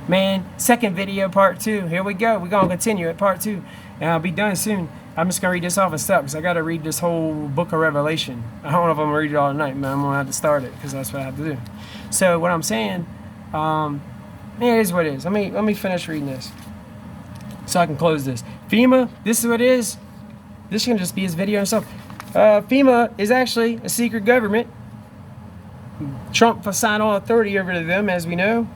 Man, second video, part 2. Here we go. We're going to continue at part 2. And I'll be done soon. I'm just going to read this off and stop because I got to read this whole book of Revelation. I don't know if I'm going to read it all tonight, but I'm going to have to start it because that's what I have to do. So what I'm saying, it is what it is. Let me finish reading this so I can close this. FEMA, this is what it is. This can just be his video and stuff. FEMA is actually a secret government. Trump signed all authority over to them, as we know.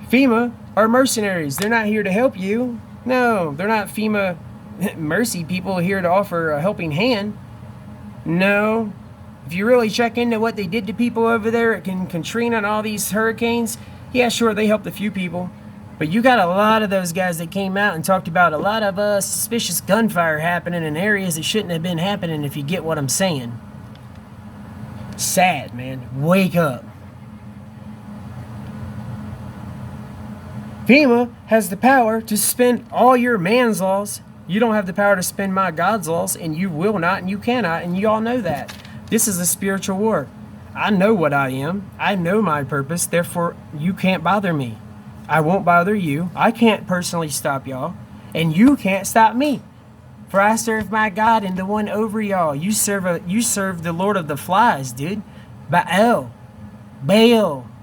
FEMA are mercenaries. They're not here to help you. No, they're not FEMA mercy people here to offer a helping hand. No. If you really check into what they did to people over there at Katrina and all these hurricanes, yeah, sure, they helped a few people. But you got a lot of those guys that came out and talked about a lot of suspicious gunfire happening in areas that shouldn't have been happening, if you get what I'm saying. Sad, man. Wake up. FEMA has the power to suspend all your man's laws. You don't have the power to suspend my God's laws, and you will not, and you cannot, and you all know that. This is a spiritual war. I know what I am. I know my purpose. Therefore, you can't bother me. I won't bother you. I can't personally stop y'all, and you can't stop me. For I serve my God and the one over y'all. You serve the Lord of the Flies, dude. Baal.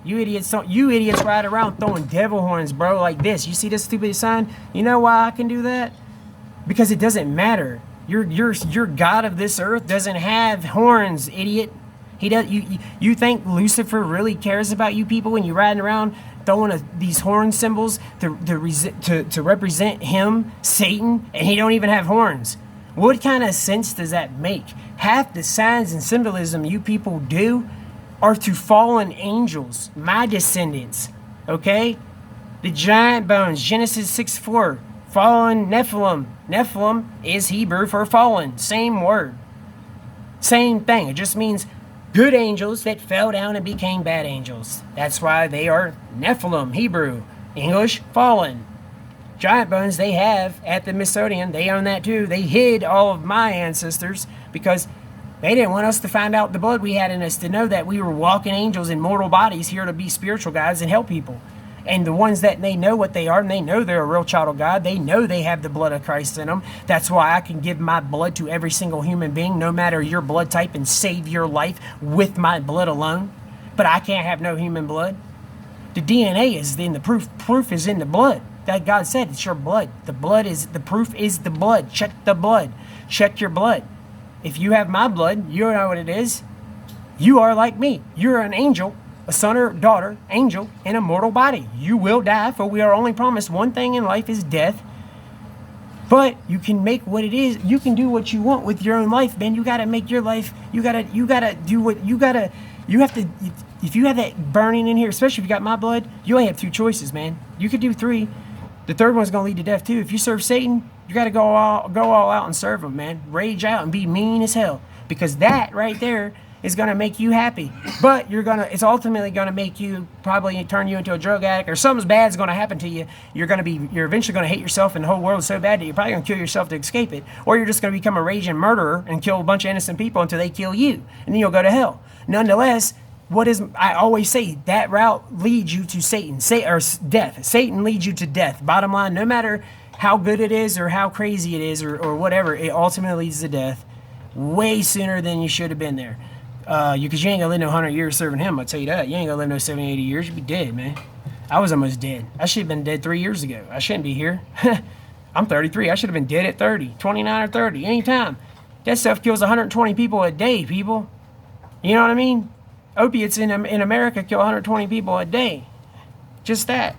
You idiots ride around throwing devil horns, bro, like this. You see this stupid sign? You know why I can do that? Because it doesn't matter. Your God of this earth doesn't have horns, idiot. He does. You think Lucifer really cares about you people when you're riding around throwing these horn symbols to represent him, Satan, and he don't even have horns? What kind of sense does that make? Half the signs and symbolism you people do are to fallen angels, my descendants, okay? The giant bones, Genesis 6:4, fallen Nephilim. Nephilim is Hebrew for fallen, same word. Same thing, it just means good angels that fell down and became bad angels. That's why they are Nephilim, Hebrew, English, fallen. Giant bones they have at the Smithsonian, they own that too. They hid all of my ancestors because they didn't want us to find out the blood we had in us, to know that we were walking angels in mortal bodies here to be spiritual guides and help people. And the ones that they know what they are, and they know they're a real child of God, they know they have the blood of Christ in them. That's why I can give my blood to every single human being, no matter your blood type, and save your life with my blood alone. But I can't have no human blood. The DNA is in the proof. Proof is in the blood. That God said, it's your blood. The proof is the blood. Check the blood. Check your blood. If you have my blood, you know what it is. You are like me. You're an angel, a son or daughter, angel, in a mortal body. You will die, for we are only promised one thing in life is death. But you can make what it is. You can do what you want with your own life, man. You gotta make your life. You gotta do what you gotta. You have to. If you have that burning in here, especially if you got my blood, you only have 2 choices, man. You could do 3. The third one's gonna lead to death too. If you serve Satan, you gotta go all out and serve him, man. Rage out and be mean as hell, because that right there is gonna make you happy. But it's ultimately gonna make you, probably turn you into a drug addict, or something bad's gonna happen to you. You're eventually gonna hate yourself, and the whole world is so bad that you're probably gonna kill yourself to escape it. Or you're just gonna become a raging murderer and kill a bunch of innocent people until they kill you, and then you'll go to hell. Nonetheless, I always say, that route leads you to Satan, or death. Satan leads you to death. Bottom line, no matter how good it is or how crazy it is or whatever, it ultimately leads to death way sooner than you should have been there. Because you ain't gonna live no 100 years serving him, I'll tell you that. You ain't gonna live no 70, 80 years, you'd be dead, man. I was almost dead. I should have been dead 3 years ago. I shouldn't be here. I'm 33. I should have been dead at 30, 29 or 30, anytime. That stuff kills 120 people a day, people. You know what I mean? Opiates in America kill 120 people a day. Just that.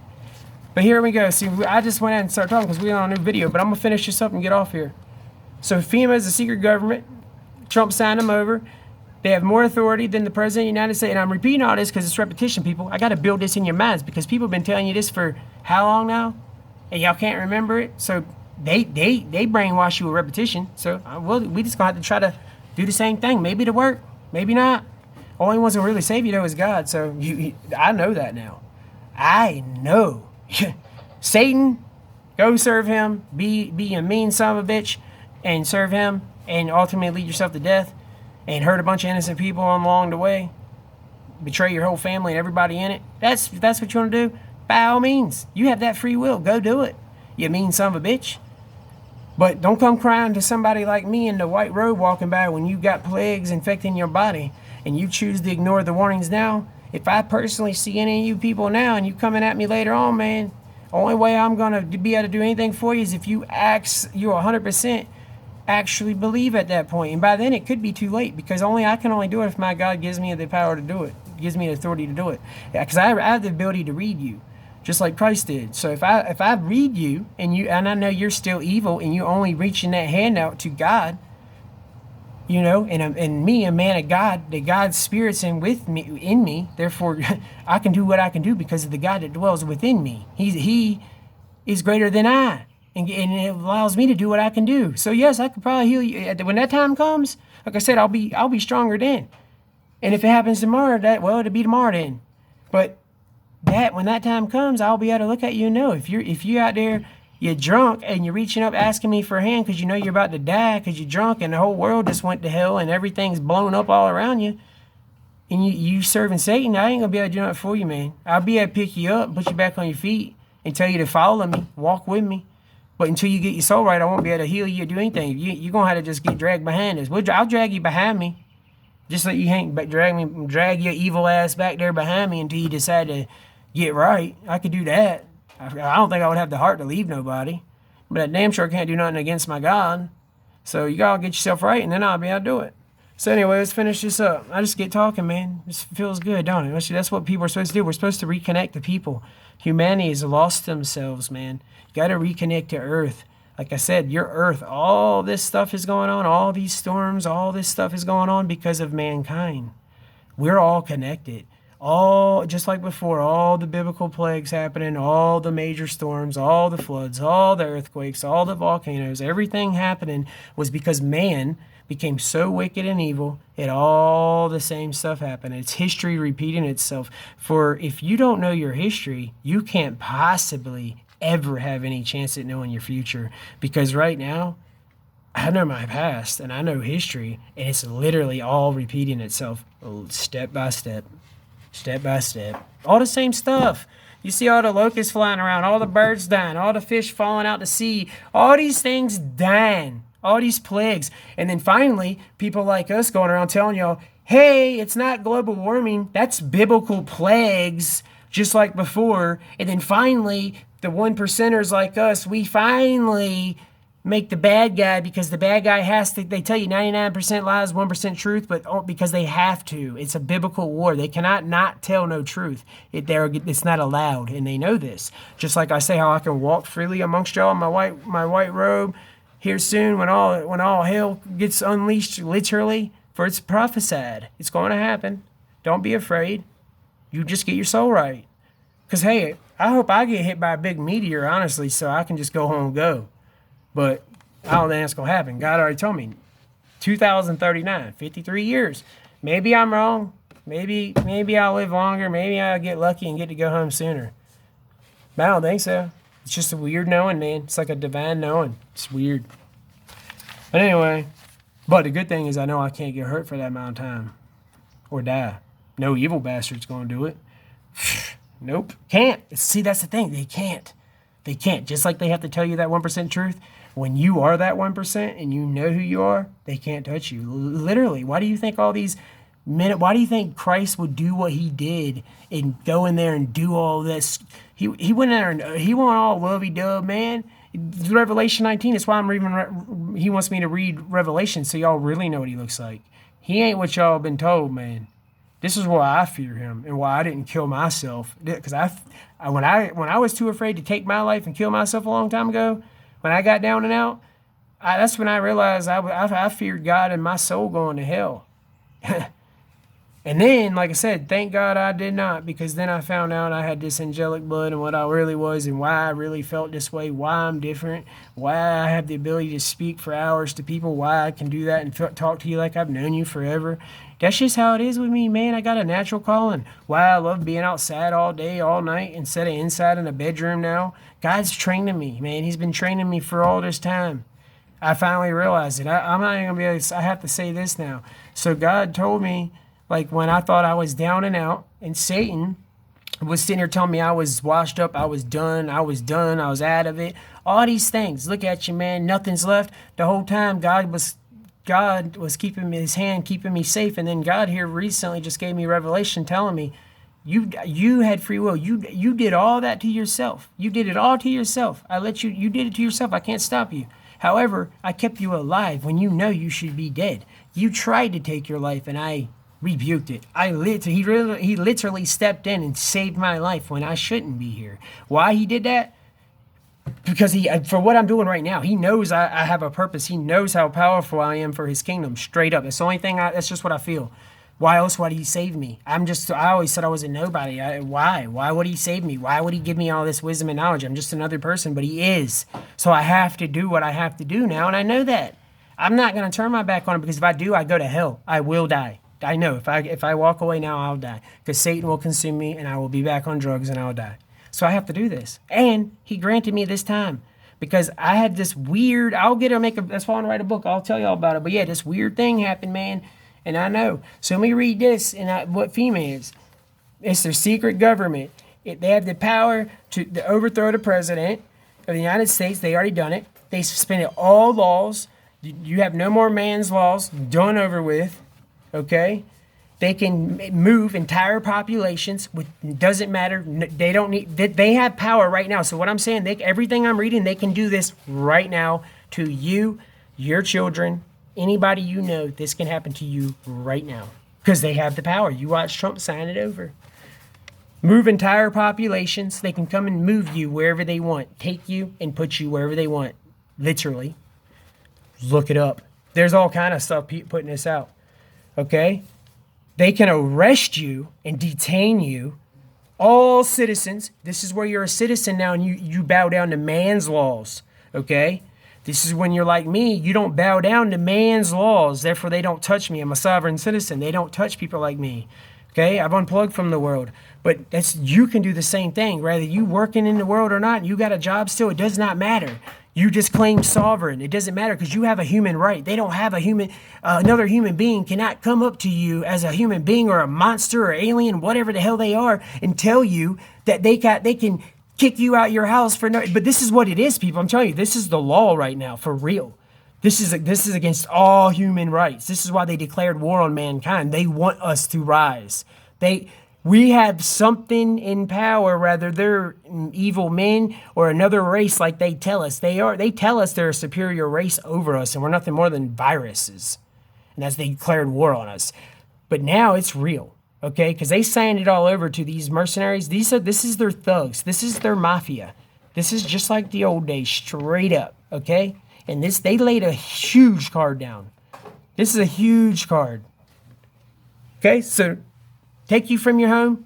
But here we go. See, I just went ahead and started talking because we're on a new video, but I'm going to finish this up and get off here. So FEMA is a secret government. Trump signed them over. They have more authority than the President of the United States. And I'm repeating all this because it's repetition, people. I got to build this in your minds, because people have been telling you this for how long now? And y'all can't remember it. So they brainwash you with repetition. So we just going to have to try to do the same thing. Maybe it'll work. Maybe not. Only ones who really save you, though, is God. So I know that now. I know. Satan, go serve him. Be a mean son of a bitch and serve him, and ultimately lead yourself to death and hurt a bunch of innocent people along the way. Betray your whole family and everybody in it. That's what you want to do? by all means, you have that free will. Go do it, you mean son of a bitch. But don't come crying to somebody like me in the white robe walking by when you got plagues infecting your body and you choose to ignore the warnings now. If I personally see any of you people now and you coming at me later on, man, only way I'm going to be able to do anything for you is if you 100% actually believe at that point. And by then it could be too late, because I can only do it if my God gives me the power to do it, gives me the authority to do it. Because I have the ability to read you, just like Christ did. So if I read you and I know you're still evil and you only reaching that hand out to God, you know, and me, a man of God, that God's Spirit's in me, therefore I can do what I can do because of the God that dwells within me. He is greater than I, and it allows me to do what I can do. So yes, I could probably heal you when that time comes. Like I said, I'll be stronger then. And if it happens tomorrow, it'll be tomorrow then. But when that time comes, I'll be able to look at you and know if you out there, you're drunk and you're reaching up asking me for a hand because you know you're about to die because you're drunk and the whole world just went to hell and everything's blown up all around you, and you serving Satan, I ain't gonna be able to do nothing for you, man. I'll be able to pick you up, put you back on your feet, and tell you to follow me, walk with me. But until you get your soul right, I won't be able to heal you or do anything. You're gonna have to just get dragged behind us. I'll drag you behind me, just like you ain't drag your evil ass back there behind me until you decide to get right. I could do that. I don't think I would have the heart to leave nobody, but I damn sure can't do nothing against my God. So you gotta get yourself right, and then I'll be able to do it. So anyway, let's finish this up. I just get talking, man. This feels good, don't it? That's what people are supposed to do. We're supposed to reconnect to people. Humanity has lost themselves, man. You gotta reconnect to Earth. Like I said, your Earth, all this stuff is going on, all these storms, all this stuff is going on because of mankind. We're all connected. All, just like before, all the biblical plagues happening, all the major storms, all the floods, all the earthquakes, all the volcanoes, everything happening was because man became so wicked and evil, all the same stuff happened. It's history repeating itself. For if you don't know your history, you can't possibly ever have any chance at knowing your future. Because right now, I know my past and I know history, and it's literally all repeating itself step by step. Step by step. All the same stuff. You see all the locusts flying around, all the birds dying, all the fish falling out to sea, all these things dying, all these plagues. And then finally, people like us going around telling y'all, hey, it's not global warming, that's biblical plagues, just like before. And then finally, the 1%ers like us, we finally make the bad guy, because the bad guy has to, they tell you 99% lies, 1% truth, but because they have to. It's a biblical war. They cannot not tell no truth. It's not allowed, and they know this. Just like I say how I can walk freely amongst y'all in my white robe here soon when all hell gets unleashed, literally, for it's prophesied. It's going to happen. Don't be afraid. You just get your soul right. Because, hey, I hope I get hit by a big meteor, honestly, so I can just go home and go. But I don't think that's going to happen. God already told me. 2039, 53 years. Maybe I'm wrong. Maybe I'll live longer. Maybe I'll get lucky and get to go home sooner. But I don't think so. It's just a weird knowing, man. It's like a divine knowing. It's weird. But anyway, but the good thing is I know I can't get hurt for that amount of time or die. No evil bastard's going to do it. Nope. Can't. See, that's the thing. They can't. They can't. Just like they have to tell you that 1% truth. When you are that 1% and you know who you are, they can't touch you. Literally. Why do you think all these men, why do you think Christ would do what he did and go in there and do all this? He went in there and he went all lovey-dove, man. Revelation 19, that's why I'm reading, he wants me to read Revelation so y'all really know what he looks like. He ain't what y'all been told, man. This is why I fear him and why I didn't kill myself. Because when I was too afraid to take my life and kill myself a long time ago, when I got down and out, that's when I realized I feared God and my soul going to hell. And then, like I said, thank God I did not, because then I found out I had this angelic blood and what I really was and why I really felt this way, why I'm different, why I have the ability to speak for hours to people, why I can do that and talk to you like I've known you forever. That's just how it is with me, man. I got a natural calling. Why I love being outside all day, all night, instead of inside in a bedroom now. God's training me, man. He's been training me for all this time. I finally realized it. I'm not even going to be able to, I have to say this now. So God told me, like when I thought I was down and out, and Satan was sitting here telling me I was washed up, I was done, I was out of it. All these things. Look at you, man. Nothing's left. The whole time God was keeping me, his hand keeping me safe. And then God here recently just gave me revelation telling me, you had free will. You did all that to yourself. You did it all to yourself. You did it to yourself. I can't stop you. However, I kept you alive when you know you should be dead. You tried to take your life and I rebuked it. He literally stepped in and saved my life when I shouldn't be here. Why he did that? Because for what I'm doing right now, he knows I have a purpose. He knows how powerful I am for his kingdom. Straight up. That's the only thing. That's just what I feel. Why else would he save me? I always said I was a nobody. Why? Why would he save me? Why would he give me all this wisdom and knowledge? I'm just another person, but he is. So I have to do what I have to do now, and I know that. I'm not going to turn my back on him, because if I do, I go to hell. I will die. I know if I walk away now, I'll die, because Satan will consume me and I will be back on drugs and I'll die. So I have to do this. And he granted me this time, because I had this weird, that's why I want to write a book. I'll tell y'all about it. But yeah, this weird thing happened, man. And I know. So let me read this and what FEMA is. It's their secret government. They have the power to overthrow the president of the United States. They already done it. They suspended all laws. You have no more man's laws. Done over with. Okay? They can move entire populations. Doesn't matter. They don't need. They have power right now. So what I'm saying, everything I'm reading, they can do this right now to you, your children, anybody you know. This can happen to you right now because they have the power. You watch Trump sign it over. Move entire populations. They can come and move you wherever they want. Take you and put you wherever they want. Literally. Look it up. There's all kind of stuff putting this out. Okay? They can arrest you and detain you. All citizens. This is where you're a citizen now and you bow down to man's laws. Okay? This is when you're like me. You don't bow down to man's laws. Therefore, they don't touch me. I'm a sovereign citizen. They don't touch people like me. Okay? I've unplugged from the world. But you can do the same thing. Whether you working in the world or not, you got a job still. It does not matter. You just claim sovereign. It doesn't matter because you have a human right. They don't have another human being cannot come up to you as a human being or a monster or alien, whatever the hell they are, and tell you that they can kick you out your house for no. But this is what it is, people. I'm telling you, this is the law right now, for real. This is against all human rights. This is why they declared war on mankind. They want us to rise. We have something in power, whether they're evil men or another race like they tell us. They tell us they're a superior race over us, and we're nothing more than viruses. And that's they declared war on us. But now it's real, okay? Because they signed it all over to these mercenaries. This is their thugs. This is their mafia. This is just like the old days, straight up, okay? And they laid a huge card down. This is a huge card. Okay, so take you from your home,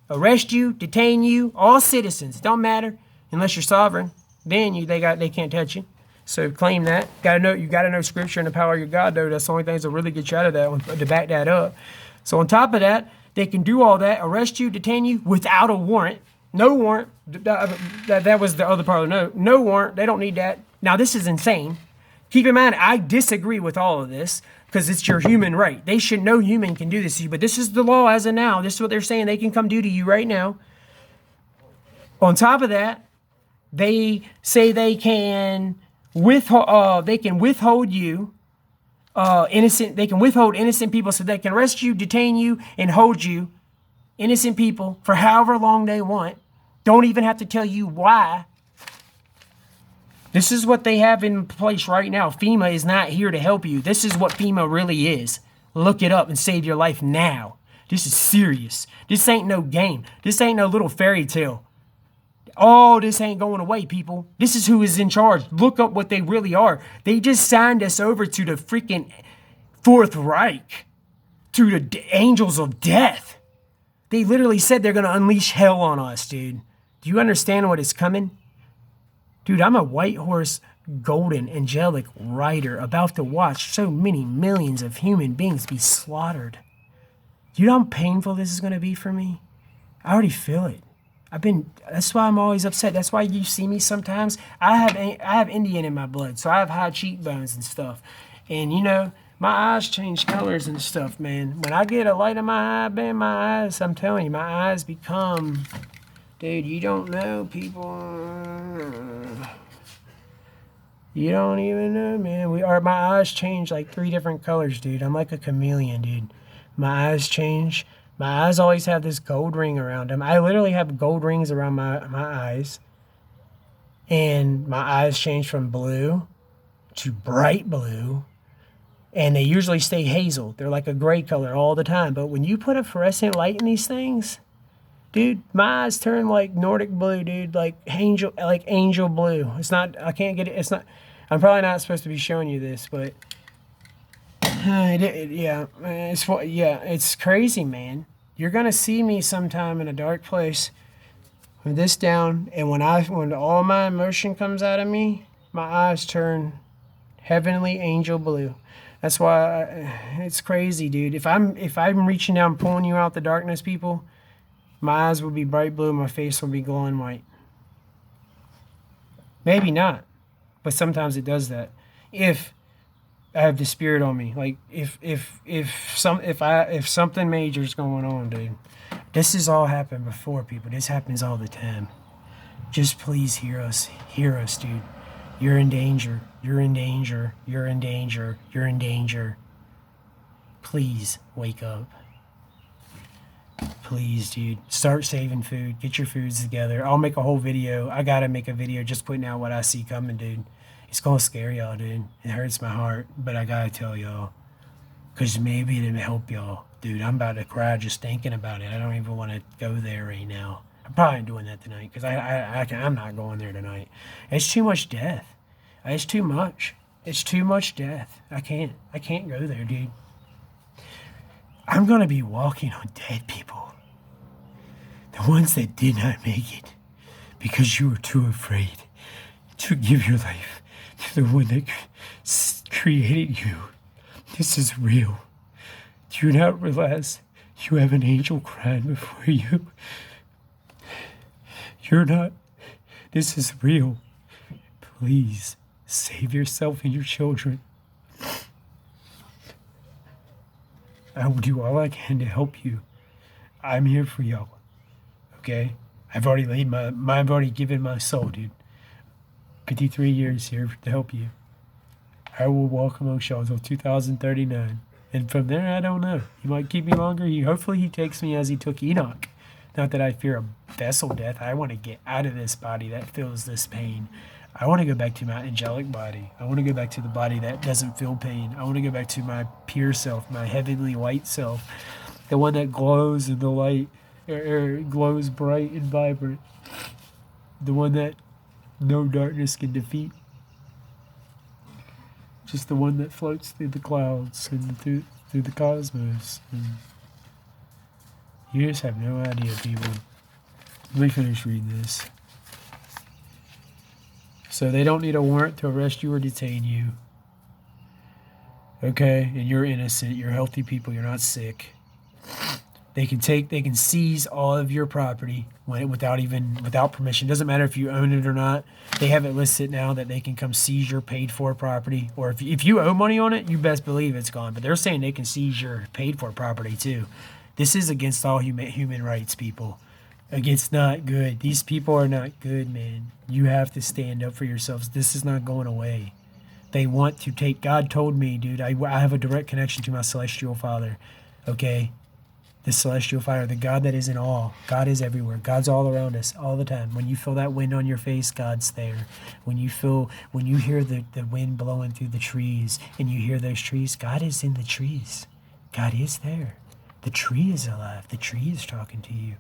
arrest you, detain you, all citizens. Don't matter unless you're sovereign. Then they can't touch you. So claim that. You gotta know scripture and the power of your God, though. That's the only things that really get you out of that, to back that up. So on top of that, they can do all that, arrest you, detain you without a warrant. No warrant. That was the other part of no warrant. They don't need that. Now this is insane. Keep in mind, I disagree with all of this, because it's your human right. No human can do this to you, but this is the law as of now. This is what they're saying they can come do to you right now. On top of that, they say they can withhold you, innocent. They can withhold innocent people, so they can arrest you, detain you, and hold you, innocent people, for however long they want. Don't even have to tell you why. This is what they have in place right now. FEMA is not here to help you. This is what FEMA really is. Look it up and save your life now. This is serious. This ain't no game. This ain't no little fairy tale. Oh, this ain't going away, people. This is who is in charge. Look up what they really are. They just signed us over to the freaking Fourth Reich, to the angels of death. They literally said they're going to unleash hell on us, dude. Do you understand what is coming? Dude, I'm a white horse, golden, angelic rider about to watch so many millions of human beings be slaughtered. Do you know how painful this is going to be for me? I already feel it. That's why I'm always upset. That's why you see me sometimes. I have Indian in my blood, so I have high cheekbones and stuff. And, My eyes change colors and stuff, man. When I get a light in my eye, man, my eyes, I'm telling you, my eyes become, dude, you don't know, people. You don't even know, man. My eyes change like 3 different colors, dude. I'm like a chameleon, dude. My eyes change. My eyes always have this gold ring around them. I literally have gold rings around my eyes. And my eyes change from blue to bright blue. And they usually stay hazel. They're like a gray color all the time. But when you put a fluorescent light in these things, dude, my eyes turn like Nordic blue, dude, like angel blue. It's not, I can't get it. It's not, I'm probably not supposed to be showing you this, but yeah, it's crazy, man. You're going to see me sometime in a dark place with this down. And when all my emotion comes out of me, my eyes turn heavenly angel blue. That's why it's crazy, dude. If I'm reaching down, pulling you out the darkness, people, my eyes will be bright blue, my face will be glowing white. Maybe not, but sometimes it does that. If I have the spirit on me, like if something major is going on, dude. This has all happened before, people. This happens all the time. Just please hear us, dude. You're in danger. You're in danger. You're in danger. You're in danger. Please wake up. Please, dude. Start saving food. Get your foods together. I'll make a whole video. I gotta make a video just putting out what I see coming, dude. It's gonna scare y'all, dude. It hurts my heart, but I gotta tell y'all. Because maybe it'll help y'all. Dude, I'm about to cry just thinking about it. I don't even want to go there right now. I'm probably not doing that tonight because I'm not going there tonight. It's too much death. It's too much. It's too much death. I can't go there, dude. I'm going to be walking on dead people. The ones that did not make it because you were too afraid to give your life to the one that created you. This is real. Do you not realize you have an angel crying before you? You're not. This is real. Please save yourself and your children. I will do all I can to help you. I'm here for y'all. Okay? I've already given my soul, dude. 53 years here to help you. I will walk amongst y'all until 2039. And from there, I don't know. He might keep me longer. Hopefully he takes me as he took Enoch. Not that I fear a vessel death. I want to get out of this body that feels this pain. I want to go back to my angelic body. I want to go back to the body that doesn't feel pain. I want to go back to my pure self, my heavenly white self. The one that glows in the light, or glows bright and vibrant. The one that no darkness can defeat. Just the one that floats through the clouds and through the cosmos. And you just have no idea, people. Let me finish reading this. So they don't need a warrant to arrest you or detain you. Okay? And you're innocent. You're healthy people. You're not sick. They can seize all of your property without permission. Doesn't matter if you own it or not. They have it listed now that they can come seize your paid for property. Or if you owe money on it, you best believe it's gone. But they're saying they can seize your paid for property too. This is against all human rights, people. It's not good. These people are not good, man. You have to stand up for yourselves. This is not going away. They want to take... God told me, dude, I have a direct connection to my celestial father. Okay? The celestial fire, the God that is in all. God is everywhere. God's all around us all the time. When you feel that wind on your face, God's there. When you hear the wind blowing through the trees and you hear those trees, God is in the trees. God is there. The tree is alive. The tree is talking to you.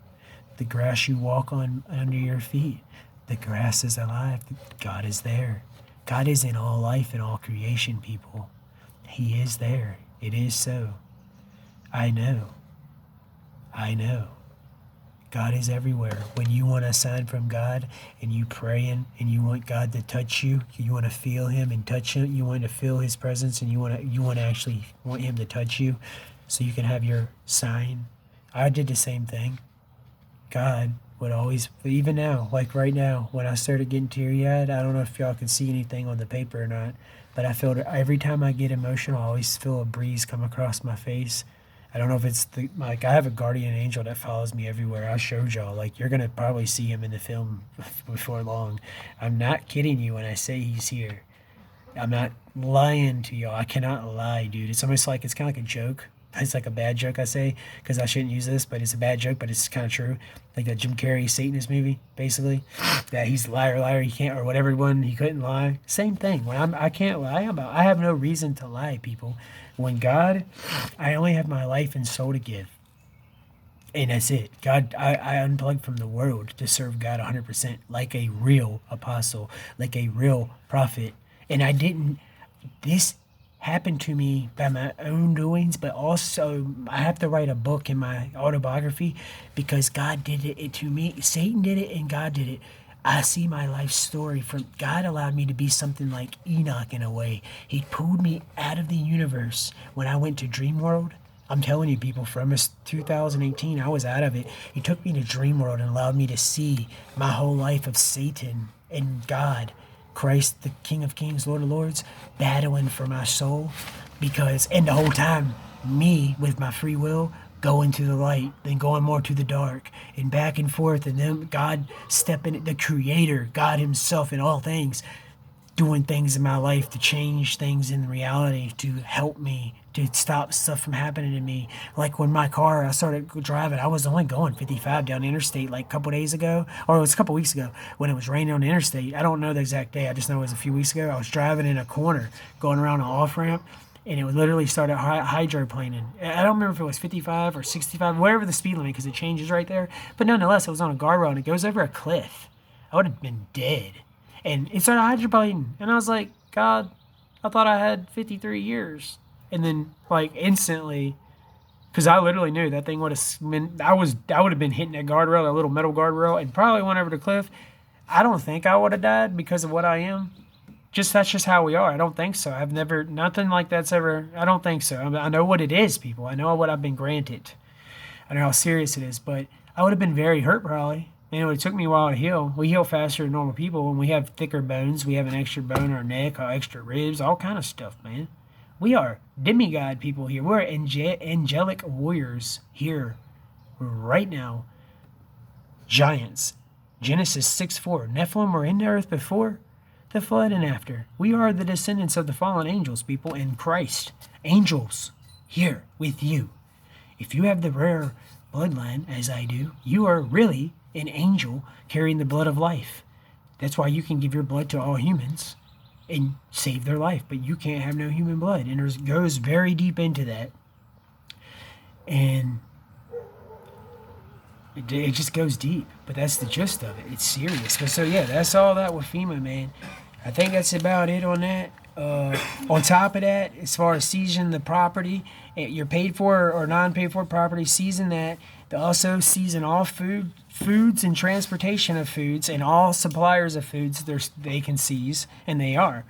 The grass you walk on under your feet, the grass is alive. God is there. God is in all life and all creation, people. He is there. It is so. I know. God is everywhere. When you want a sign from God and you praying and you want God to touch you, you want to feel him and touch him, you want to feel his presence and you want to actually want him to touch you so you can have your sign. I did the same thing. God would always, even now, like right now, when I started getting teary-eyed, I don't know if y'all can see anything on the paper or not, but I feel every time I get emotional, I always feel a breeze come across my face. I don't know if it's like I have a guardian angel that follows me everywhere. I showed y'all, like you're gonna probably see him in the film before long. I'm not kidding you when I say he's here. I'm not lying to y'all. I cannot lie, dude. It's almost like it's kind of like a joke. It's like a bad joke I say because I shouldn't use this, but it's a bad joke, but it's kind of true. Like that Jim Carrey Satanist movie, basically, that he's liar, he can't, or whatever one, he couldn't lie. Same thing. When I can't lie about, I have no reason to lie, people. When God, I only have my life and soul to give. And that's it. God, I unplugged from the world to serve God 100% like a real apostle, like a real prophet. And I didn't, this happened to me by my own doings, but also I have to write a book in my autobiography because God did it to me. Satan did it and God did it. I see my life story from God allowed me to be something like Enoch in a way. He pulled me out of the universe when I went to Dream World. I'm telling you, people, from 2018, I was out of it. He took me to Dream World and allowed me to see my whole life of Satan and God, Christ, the King of Kings, Lord of Lords, battling for my soul. Because, and the whole time, me, with my free will, going to the light, then going more to the dark, and back and forth, and then God stepping, the Creator, God Himself in all things, doing things in my life to change things in reality, to help me, to stop stuff from happening to me. Like when my car, I started driving, I was only going 55 down the interstate like a couple days ago, or it was a couple weeks ago when it was raining on the interstate. I don't know the exact day. I just know it was a few weeks ago. I was driving in a corner going around an off-ramp, and it would literally started hydroplaning. I don't remember if it was 55 or 65, whatever the speed limit, because it changes right there. But nonetheless, it was on a guardrail, and it goes over a cliff. I would have been dead. And it started hydroplaning. And I was like, God, I thought I had 53 years. And then, like, instantly, because I literally knew that thing would have been, I would have been hitting that guardrail, that little metal guardrail, and probably went over the cliff. I don't think I would have died because of what I am. That's just how we are. I don't think so. I've never, nothing like that's ever, I don't think so. I know what it is, people. I know what I've been granted. I know how serious it is, but I would have been very hurt probably. You know, it took me a while to heal. We heal faster than normal people. When we have thicker bones, we have an extra bone in our neck, extra ribs, all kind of stuff, man. We are demigod people here. We're angelic warriors here right now. Giants. Genesis 6:4. Nephilim were in the earth before the flood and after. We are the descendants of the fallen angels, people, in Christ. Angels here with you. If you have the rare bloodline, as I do, you are really an angel carrying the blood of life. That's why you can give your blood to all humans and save their life, but you can't have no human blood. And it goes very deep into that. And it just goes deep, but that's the gist of it. It's serious. But so yeah, that's all that with FEMA, man. I think that's about it on that. On top of that, as far as seizing the property, your paid for or non-paid for property, seizing that. They also season all foods and transportation of foods, and all suppliers of foods they can seize, and they are.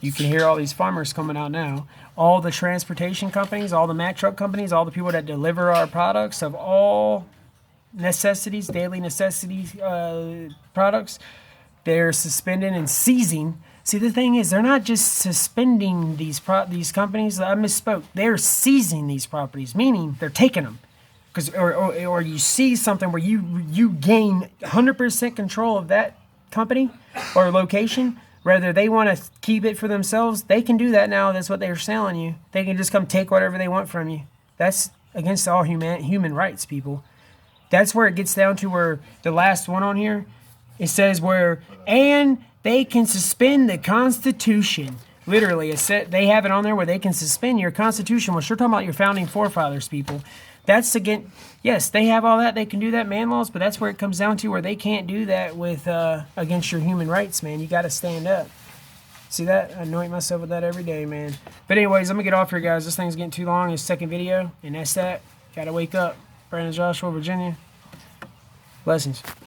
You can hear all these farmers coming out now. All the transportation companies, all the Mack truck companies, all the people that deliver our products of all necessities, daily necessities products, they're suspending and seizing. See, the thing is, they're not just suspending these companies. I misspoke. They're seizing these properties, meaning they're taking them. Or you see something where you gain 100% control of that company or location, whether they want to keep it for themselves, they can do that now. That's what they're selling you. They can just come take whatever they want from you. That's against all human rights, people. That's where it gets down to where the last one on here, it says and they can suspend the Constitution. Literally, they have it on there where they can suspend your Constitution, which you're talking about your founding forefathers, people. That's again, yes, they have all that. They can do that, man laws, but that's where it comes down to where they can't do that with against your human rights, man. You got to stand up. See that? I anoint myself with that every day, man. But anyways, I'm going to get off here, guys. This thing's getting too long. It's second video, and that's that. Got to wake up. Brandon, Joshua, Virginia. Blessings.